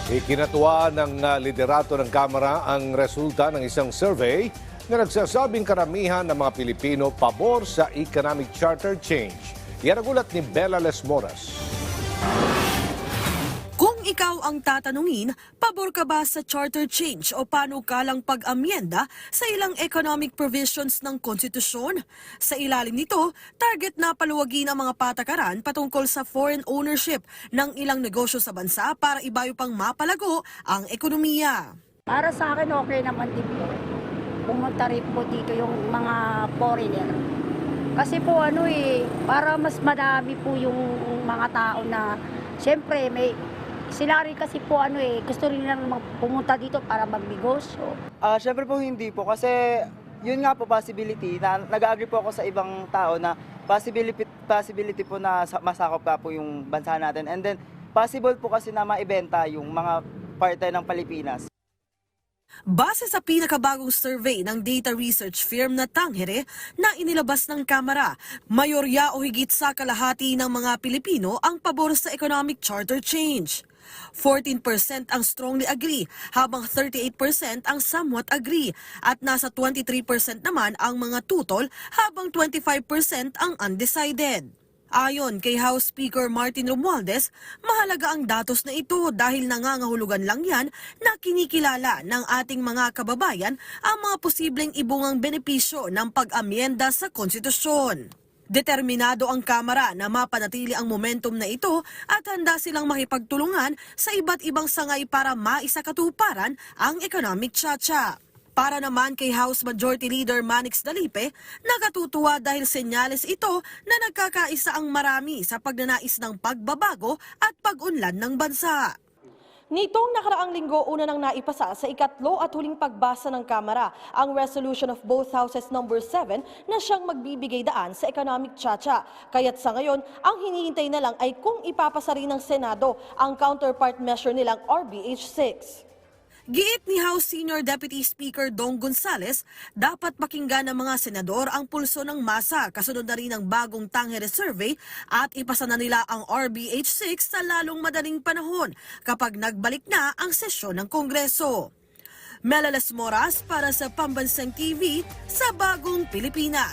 Ikinatuwa ng liderato ng Kamara ang resulta ng isang survey na nagsasabing karamihan ng mga Pilipino pabor sa economic charter change. Yan ang ulat ni Bella Lesmoras. Kung ikaw ang tatanungin, pabor ka ba sa charter change o panukalang pag-amyenda sa ilang economic provisions ng konstitusyon? Sa ilalim nito, target na paluwagin ang mga patakaran patungkol sa foreign ownership ng ilang negosyo sa bansa para ibayo pang mapalago ang ekonomiya. Para sa akin, okay naman din po. Pumunta rin po dito yung mga foreigner. Kasi po para mas madami po yung mga tao na, siyempre sila rin kasi po gusto rin lang pumunta dito para magnegosyo. Siyempre po hindi po kasi yun nga po possibility na nag-agree po ako sa ibang tao na possibility po na masakop ka po yung bansa natin, and then possible po kasi na maibenta yung mga parte ng Pilipinas. Base sa pinakabagong survey ng data research firm na Tangere na inilabas ng Kamara, mayorya o higit sa kalahati ng mga Pilipino ang pabor sa economic charter change. 14% ang strongly agree, habang 38% ang somewhat agree, at nasa 23% naman ang mga tutol, habang 25% ang undecided. Ayon kay House Speaker Martin Romualdez, mahalaga ang datos na ito dahil nangangahulugan lang yan na kinikilala ng ating mga kababayan ang mga posibleng ibungang benepisyo ng pag-amyenda sa konstitusyon. Determinado ang Kamara na mapanatili ang momentum na ito at handa silang makipagtulungan sa iba't ibang sangay para maisakatuparan ang economic tsa-tsa. Para naman kay House Majority Leader Manix Dalipe, nakatutuwa dahil senyales ito na nagkakaisa ang marami sa pagnanais ng pagbabago at pag-unlad ng bansa. Nitong nakaraang linggo, una nang naipasa sa ikatlo at huling pagbasa ng Kamara ang Resolution of both Houses No. 7 na siyang magbibigay daan sa economic tsa-tsa. Kaya't sa ngayon, ang hinihintay na lang ay kung ipapasa rin ng Senado ang counterpart measure nilang RBH 6. Giit ni House Senior Deputy Speaker Dong Gonzales, dapat pakinggan ng mga senador ang pulso ng masa kasunod na rin ng bagong Tangere survey at ipasa na nila ang RBH 6 sa lalong madaling panahon kapag nagbalik na ang sesyon ng Kongreso. Bella Lesmoras para sa Pambansang TV sa Bagong Pilipinas.